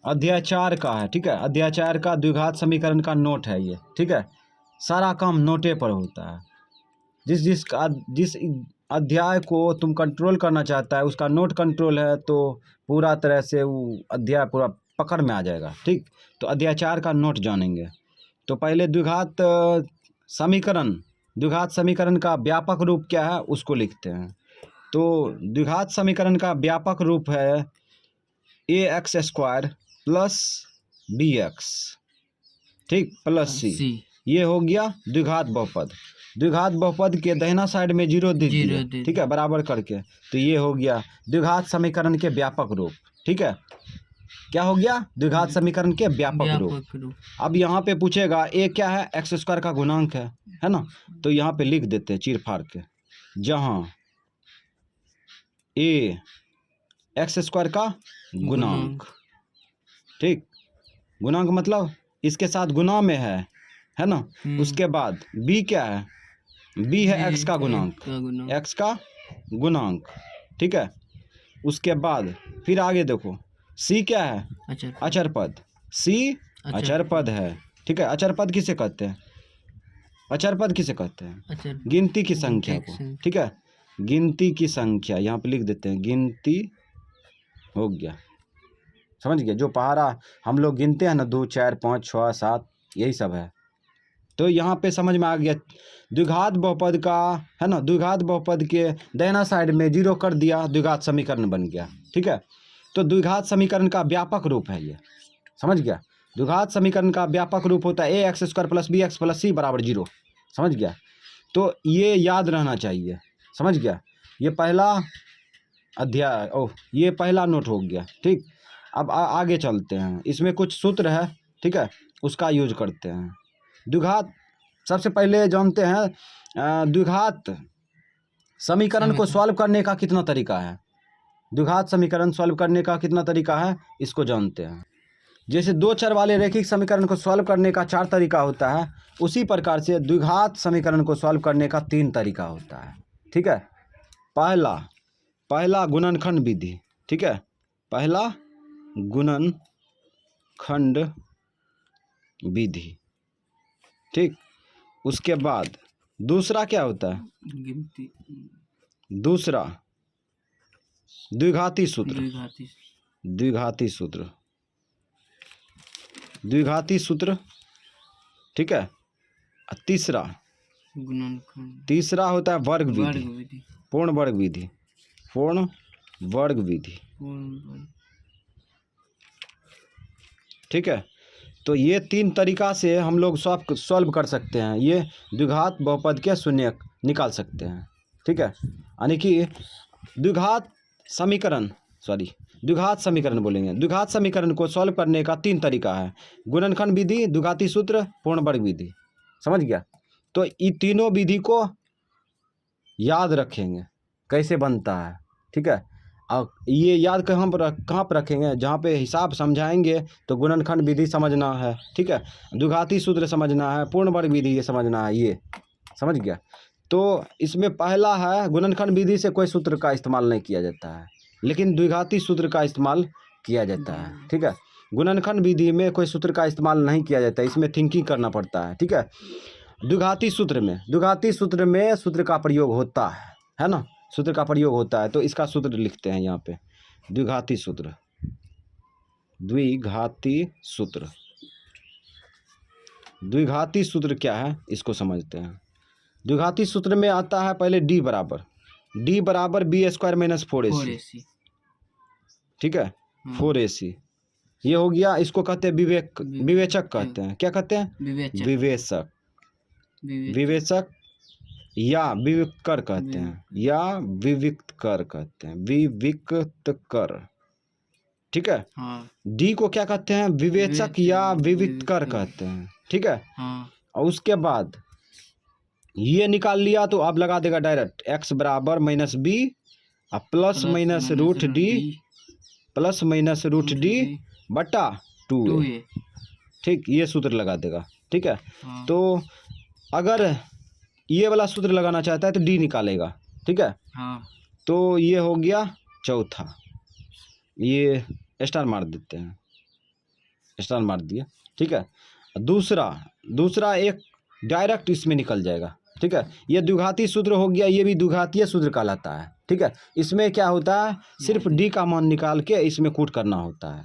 अध्याय 4 का है, ठीक है। अध्याय 4 का द्विघात समीकरण का नोट है ये, ठीक है। सारा काम नोटे पर होता है। जिस अध्याय को तुम कंट्रोल करना चाहता है उसका नोट कंट्रोल है तो पूरा तरह से वो अध्याय पूरा पकड़ में आ जाएगा, ठीक। तो अध्याय 4 का नोट जानेंगे। तो पहले द्विघात समीकरण का व्यापक रूप क्या है उसको लिखते हैं। तो द्विघात समीकरण का व्यापक रूप है ax² प्लस bx, ठीक, प्लस c। ये हो गया द्विघात बहुपद। द्विघात बहुपद के दाहिना साइड में जीरो दे दिया, ठीक है, बराबर करके। तो ये हो गया द्विघात समीकरण के व्यापक रूप, ठीक है। क्या हो गया? द्विघात समीकरण के व्यापक रूप। अब यहाँ पे पूछेगा ए क्या है? x² का गुणांक है ना। तो यहाँ पे लिख देते हैं चीर फाड़ के, जहाँ ए x² का गुणांक, ठीक। गुणांक मतलब इसके साथ गुना में है ना। उसके बाद b क्या है? b है x का गुणांक, x का गुणांक, ठीक है। उसके बाद फिर आगे देखो c क्या है? अचर पद। c अचर पद है, ठीक है। अचर पद किसे कहते हैं? अचर पद किसे कहते हैं? गिनती की संख्या को, ठीक है। गिनती की संख्या यहाँ पे लिख देते हैं, गिनती हो गया, समझ गए। जो पहाड़ा हम लोग गिनते हैं ना, 2 4 5 6 7, यही सब है। तो यहाँ पे समझ में आ गया द्विघात बहुपद का, है ना। द्विघात बहुपद के दाहिना साइड में जीरो कर दिया, द्विघात समीकरण बन गया, ठीक है। तो द्विघात समीकरण का व्यापक रूप है ये, समझ गया। द्विघात समीकरण का व्यापक रूप होता है ax² plus bx plus c बराबर 0, समझ गया। तो ये याद रहना चाहिए, समझ गया। ये पहला अध्याय, ये पहला नोट हो गया, ठीक। अब आगे चलते हैं। इसमें कुछ सूत्र है, ठीक है, उसका यूज करते हैं। द्विघात सबसे पहले जानते हैं द्विघात समीकरण को सॉल्व करने का कितना तरीका है। द्विघात समीकरण सॉल्व करने का कितना तरीका है इसको जानते हैं। जैसे 2 चर वाले रैखिक समीकरण को सॉल्व करने का 4 तरीका होता है, उसी प्रकार से द्विघात समीकरण को सॉल्व करने का 3 तरीका होता है, ठीक है। पहला गुणनखंड विधि, ठीक है। पहला गुणनखंड विधि, ठीक। उसके बाद दूसरा क्या होता है? दूसरा द्विघाती सूत्र, द्विघाती सूत्र, ठीक है। तीसरा होता है वर्ग विधि, पूर्ण वर्ग विधि, ठीक है। तो ये 3 तरीका से हम लोग सॉल्व कर सकते हैं। ये द्विघात बहुपद के शून्य निकाल सकते हैं, ठीक है। यानी कि द्विघात समीकरण बोलेंगे। द्विघात समीकरण को सॉल्व करने का 3 तरीका है, गुणनखंड विधि, द्विघाती सूत्र, पूर्ण वर्ग विधि, समझ गया। तो ये तीनों विधि को याद रखेंगे कैसे बनता है, ठीक है। और ये याद कहाँ पर रखेंगे? जहाँ पे हिसाब समझाएंगे तो गुणनखंड विधि समझना है, ठीक है। द्विघाती सूत्र समझना है, पूर्ण वर्ग विधि ये समझना है, ये समझ गया। तो इसमें पहला है गुणनखंड विधि से कोई सूत्र का इस्तेमाल नहीं किया जाता है, लेकिन द्विघाती सूत्र का इस्तेमाल किया जाता है, ठीक है। गुणनखंड विधि में कोई सूत्र का इस्तेमाल नहीं किया जाता है, इसमें थिंकिंग करना पड़ता है, ठीक है। द्विघाती सूत्र में सूत्र का प्रयोग होता है ना, सूत्र का प्रयोग होता है। तो इसका सूत्र लिखते हैं यहाँ पे, द्विघाती सूत्र। द्विघाती सूत्र क्या है इसको समझते हैं। द्विघाती सूत्र में आता है पहले d बराबर b² माइनस 4ac, ठीक है, 4ac। ये हो गया, इसको कहते हैं विवेचक कहते हैं। क्या कहते हैं? विवेचक या विविक्तर कहते हैं, या विविक्तर कहते हैं, विविक्तर, ठीक है। डी को क्या कहते हैं? विवेचक या विविक्तर कहते हैं, ठीक है। और उसके बाद ये निकाल लिया तो अब लगा देगा डायरेक्ट x बराबर minus b plus minus root d बटा 2a, ठीक। ये सूत्र लगा देगा, ठीक है। तो अगर ये वाला सूत्र लगाना चाहता है तो डी निकालेगा, ठीक है। तो ये हो गया चौथा, ये स्टार मार देते हैं, स्टार मार दिए, ठीक है। दूसरा एक डायरेक्ट इसमें निकल जाएगा, ठीक है। ये द्विघाती सूत्र हो गया, ये भी द्विघातीय सूत्र कहलाता है, ठीक है। इसमें क्या होता है, सिर्फ डी का मान निकाल के इसमें कूट करना होता है।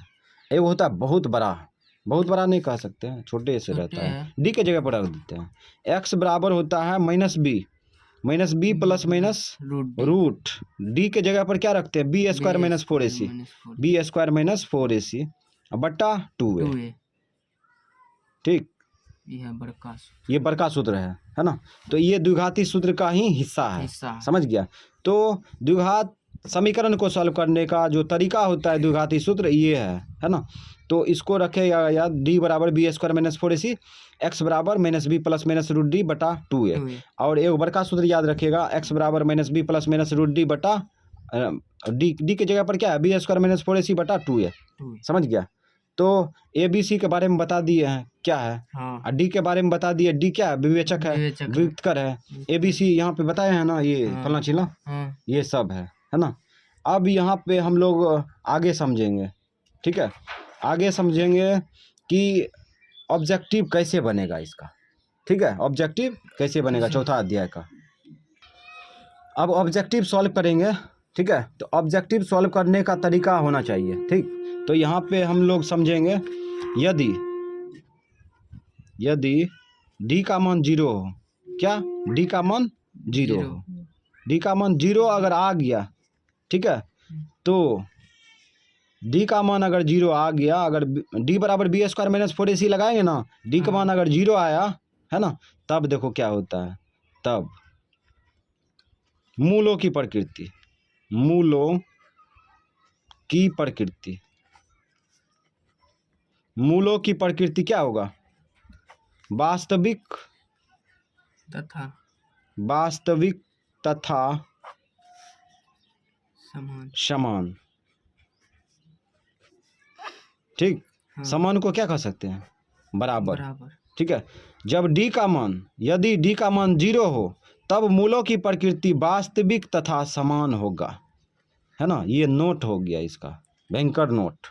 एक होता है बहुत बड़ा नहीं कह सकते हैं, छोटे से रहता है, डी के जगह पर रख देते हैं। एक्स बराबर होता है -b plus minus root, d के जगह पर क्या रखते हैं, b square minus 4ac, b square minus 4ac बट्टा 2a, ठीक। ये बड़का सूत्र है ना। तो ये द्विघाती सूत्र का ही हिस्सा है, समझ गया। तो द्विघात समीकरण को सॉल्व करने का जो तरीका होता है द्विघाती सूत्र ये है ना। तो इसको रखेगा याद, डी बराबर b square minus 4ac, x बराबर -b plus minus root d बटा 2a, और एक बड़का सूत्र याद रखेगा, एक्स बराबर -b plus minus root d बटा डी के जगह पर क्या है, बी स्क्वायर माइनस 4ac बटा 2a, समझ गया। तो ए बी सी के बारे में बता दिए हैं क्या है, और डी के बारे में बता दिए, डी क्या है, विवेचक है, व्युत्कर है। ए बी सी यहाँ पे बताए हैं ना, ये फलना चिल्ला, ये सब है ना। अब यहाँ पे हम लोग आगे समझेंगे, ठीक है, आगे समझेंगे कि ऑब्जेक्टिव कैसे बनेगा इसका, ठीक है, ऑब्जेक्टिव कैसे बनेगा चौथा अध्याय का। अब ऑब्जेक्टिव सॉल्व करेंगे, ठीक है। तो ऑब्जेक्टिव सॉल्व करने का तरीका होना चाहिए, ठीक। तो यहाँ पे हम लोग समझेंगे, यदि डी का मान 0 हो, क्या, डी का मान 0 हो, डी का मान 0 अगर आ गया, ठीक है, तो डी का मान अगर 0 आ गया, अगर डी बराबर बी स्क्वायर माइनस 4ac लगाएंगे ना, डी का मान अगर 0 आया है ना, तब देखो क्या होता है, तब मूलों की प्रकृति क्या होगा, वास्तविक तथा समान, ठीक। समान को क्या कह सकते हैं, बराबर, ठीक है। जब यदि डी का मान 0 हो, तब मूलों की प्रकृति वास्तविक तथा समान होगा, है ना। ये नोट हो गया इसका, भयंकर नोट,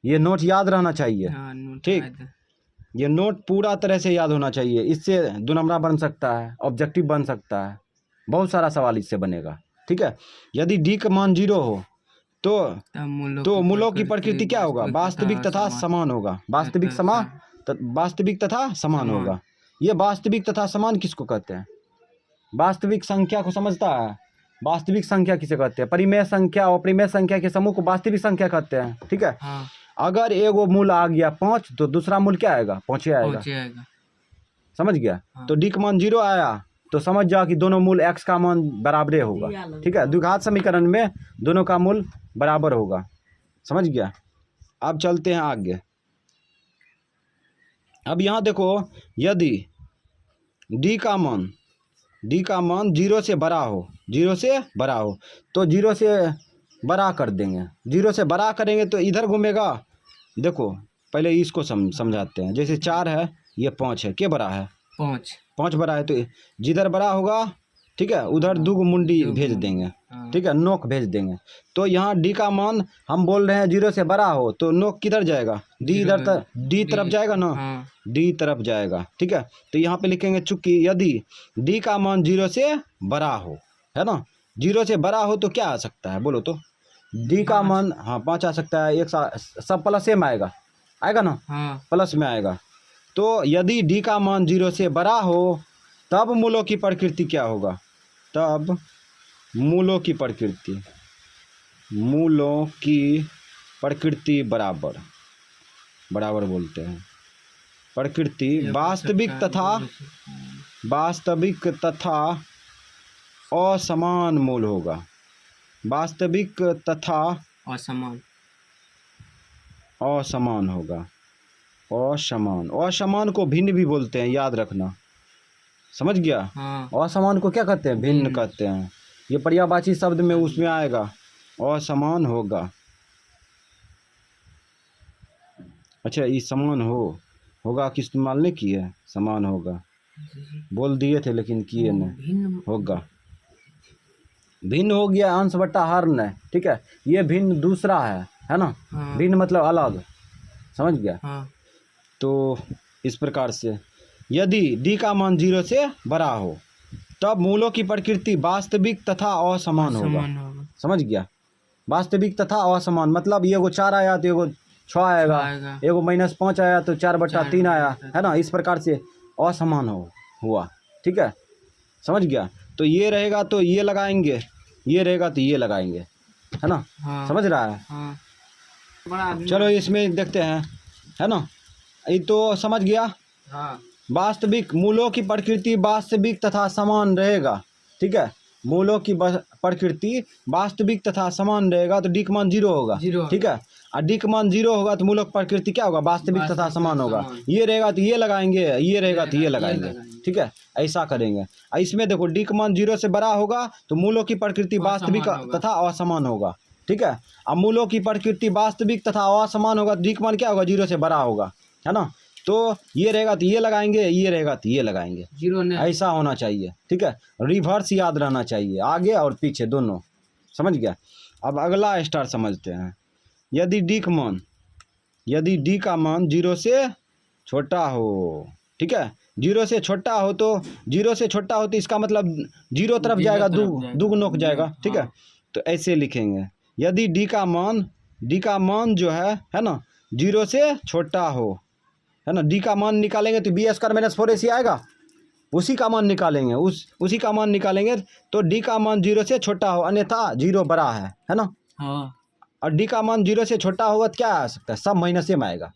ये नोट याद रहना चाहिए, ठीक। ये नोट पूरा तरह से याद होना चाहिए, इससे 2 नंबरा बन सकता है, ऑब्जेक्टिव बन सकता है, बहुत सारा सवाल इससे बनेगा, ठीक है। यदि डी का मान 0 हो तो मूलों की प्रकृति क्या होगा, वास्तविक तथा समान होगा, वास्तविक तथा समान होगा। ये वास्तविक तथा समान किसको कहते हैं, वास्तविक संख्या को समझता है, वास्तविक संख्या किसे कहते हैं, परिमेय संख्या और अपरिमेय संख्या के समूह को वास्तविक संख्या कहते हैं, ठीक है। अगर एगो मूल आ गया 5 तो दूसरा मूल क्या आएगा, 5 आएगा, समझ गया। तो डी का मान 0 आया तो समझ जाओ कि दोनों मूल x का मान बराबर होगा, ठीक है। द्विघात समीकरण में दोनों का मूल बराबर होगा, समझ गया। अब चलते हैं आगे। अब यहाँ देखो, यदि डी का मान 0 से बड़ा हो, तो 0 से बड़ा कर देंगे, 0 से बड़ा करेंगे तो इधर घूमेगा। देखो पहले इसको समझाते हैं, जैसे 4 है, ये 5 है, क्या बड़ा है, 5 बड़ा है, तो जिधर बड़ा होगा, ठीक है, उधर 2 मुंडी भेज देंगे, ठीक है, नोक भेज देंगे। तो यहाँ डी का मान हम बोल रहे हैं 0 से बड़ा हो, तो नोक किधर जाएगा, डी तरफ जाएगा ना, डी तरफ जाएगा, ठीक है। तो यहाँ पे लिखेंगे, चूंकि यदि डी का मान 0 से बड़ा हो, है ना, 0 से बड़ा हो तो क्या आ सकता है, बोलो तो, डी का मान 5 आ सकता है, एक सब प्लस में आएगा ना, प्लस में आएगा। तो यदि डी का मान 0 से बड़ा हो, तब मूलों की प्रकृति क्या होगा, तब मूलों की प्रकृति बराबर बोलते हैं, प्रकृति वास्तविक तथा असमान मूल होगा, वास्तविक तथा असमान होगा, असमान को भिन्न भी बोलते हैं, याद रखना, समझ गया। असमान को क्या कहते हैं, भिन्न कहते हैं। ये पर्यायवाची शब्द में उसमें आएगा, असमान होगा। अच्छा, ये समान होगा की इस्तेमाल नहीं किए, समान होगा बोल दिए थे लेकिन किए नहीं, होगा, भिन्न हो गया, अंश बट्टा हर नहीं, ठीक है। ये भिन्न दूसरा है ना, भिन्न मतलब अलग, समझ गया। हाँ। तो इस प्रकार से यदि डी का मान 0 से बड़ा हो तब मूलों की प्रकृति वास्तविक तथा असमान होगा। समझ गया। वास्तविक तथा असमान मतलब एगो 4 आया तो एगो 6 आएगा, एगो -5 आया तो 4/3 आया, है ना। इस प्रकार से असमान हुआ। ठीक है, समझ गया। तो ये रहेगा तो ये लगाएंगे, ये रहेगा तो ये लगाएंगे, है ना। हाँ। समझ रहा है। हाँ। चलो इसमें देखते हैं, है ना। ये तो समझ गया। हाँ। वास्तविक मूलों की प्रकृति वास्तविक तथा समान रहेगा। ठीक है, मूलों की प्रकृति वास्तविक तथा समान रहेगा तो डी का मान 0 होगा। ठीक है, और डी का मान 0 होगा तो मूलों की प्रकृति क्या होगा, वास्तविक तथा समान होगा। ये रहेगा तो ये लगाएंगे, ये रहेगा तो ये लगाएंगे। ठीक है, ऐसा करेंगे। और इसमें देखो डी का मान 0 से बड़ा होगा तो मूलों की प्रकृति वास्तविक तथा असमान होगा। ठीक है, अब मूलों की प्रकृति वास्तविक तथा असमान होगा तो डी का मान क्या होगा, 0 से बड़ा होगा, है ना। तो ये रहेगा तो ये लगाएंगे, ये रहेगा तो ये लगाएंगे, 0 ऐसा होना चाहिए। ठीक है, रिवर्स याद रहना चाहिए, आगे और पीछे दोनों। समझ गया। अब अगला स्टार समझते हैं। यदि डी का मान 0 से छोटा हो, ठीक है, 0 से छोटा हो तो 0 से छोटा हो तो इसका मतलब 0 तरफ जाएगा, दुगुनों जाएगा। ठीक है, तो ऐसे लिखेंगे। यदि डी का मान जो है ना 0 से छोटा हो, है ना। डी का मान निकालेंगे तो b² - 4ac आएगा, उसी का मान निकालेंगे, उसी का मान निकालेंगे तो डी का मान 0 से छोटा हो, अन्यथा 0 बड़ा है ना। हाँ। और डी का मान 0 से छोटा होगा तो क्या आ सकता है, सब माइनस में आएगा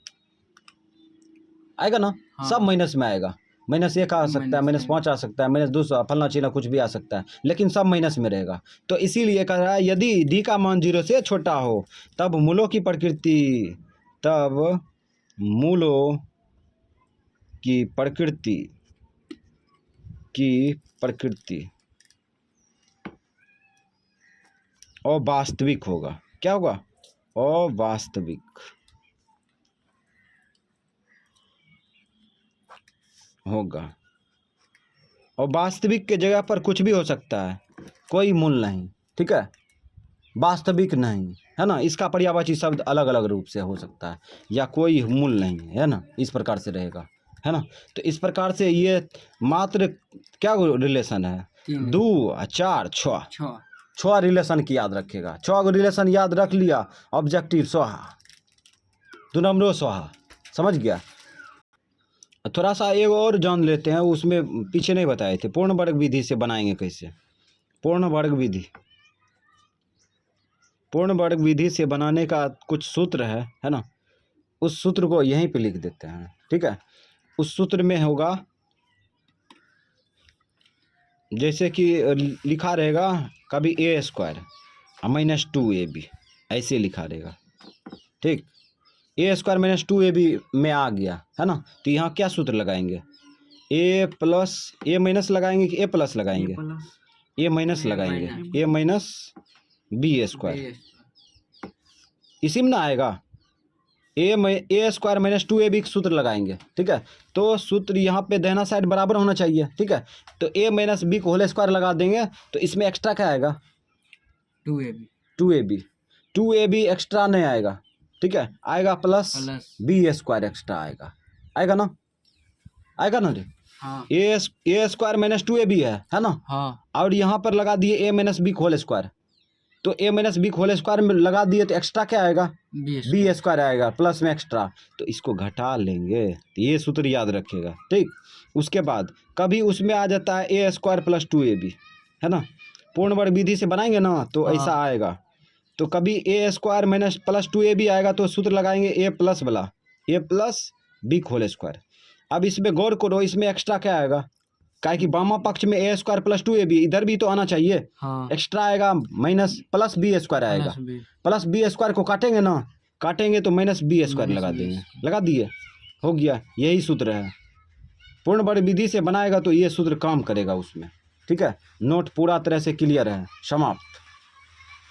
ना। हाँ। सब माइनस में आएगा, -1 आ सकता है, -5 आ सकता है, -2 फलना चीना कुछ भी आ सकता है, लेकिन सब माइनस में रहेगा। तो इसीलिए कह रहा है यदि डी का मान 0 से छोटा हो तब मूलों की प्रकृति अवास्तविक होगा। क्या होगा, अवास्तविक होगा। और वास्तविक के जगह पर कुछ भी हो सकता है, कोई मूल नहीं। ठीक है, वास्तविक नहीं, है ना। इसका पर्यायवाची शब्द अलग अलग रूप से हो सकता है, या कोई मूल नहीं, है ना। इस प्रकार से रहेगा, है ना। तो इस प्रकार से ये मात्र क्या रिलेशन है, 2 4 6 रिलेशन की याद रखेगा। 6 रिलेशन याद रख लिया, ऑब्जेक्टिव स्वाहा, 2 नंबरों स्वाहा। समझ गया। थोड़ा सा एक और जान लेते हैं, उसमें पीछे नहीं बताए थे, पूर्ण वर्ग विधि से बनाएंगे कैसे। पूर्ण वर्ग विधि से बनाने का कुछ सूत्र है ना। उस सूत्र को यहीं पे लिख देते हैं। ठीक है, उस सूत्र में होगा जैसे कि लिखा रहेगा कभी a² - 2ab, ऐसे लिखा रहेगा। ठीक, a² - 2ab में आ गया, है ना। तो यहाँ क्या सूत्र लगाएंगे, a लगाएंगे कि a+ लगाएंगे, a- लगाएंगे, a - b², इसी में ना आएगा, a² - 2ab सूत्र लगाएंगे। ठीक है, तो सूत्र यहाँ पे दाहिना साइड बराबर होना चाहिए। ठीक है, तो a - b को होल स्क्वायर लगा देंगे तो इसमें एक्स्ट्रा क्या आएगा, 2ab एक्स्ट्रा नहीं आएगा। ठीक है, आएगा प्लस b² एक्स्ट्रा आएगा ना, आएगा ना रे। हाँ। a² - 2ab है ना। हाँ। और यहाँ पर लगा दिए a - b होल स्क्वायर, तो a - b होल स्क्वायर में लगा दिए तो एक्स्ट्रा क्या आएगा, b² आएगा, प्लस में एक्स्ट्रा, तो इसको घटा लेंगे। तो ये सूत्र याद रखेगा। ठीक, उसके बाद कभी उसमें आ जाता है a² + 2ab, है ना। पूर्ण वर्ग विधि से बनाएंगे ना तो ऐसा आएगा। तो कभी a² + 2ab आएगा तो सूत्र लगाएंगे a+ वाला, a+ b होल स्क्वायर। अब इसमें गौर करो, इसमें एक्स्ट्रा क्या आएगा, काहे कि बामा पक्ष में a² + 2ab, इधर भी तो आना चाहिए। हाँ। एक्स्ट्रा आएगा प्लस b² आएगा, प्लस b² को काटेंगे ना, काटेंगे तो -b² लगा देंगे, लगा दिए, हो गया। यही सूत्र है। पूर्ण वर्ग विधि से बनाएगा तो ये सूत्र काम करेगा उसमें। ठीक है, नोट पूरा तरह से क्लियर है, समाप्त।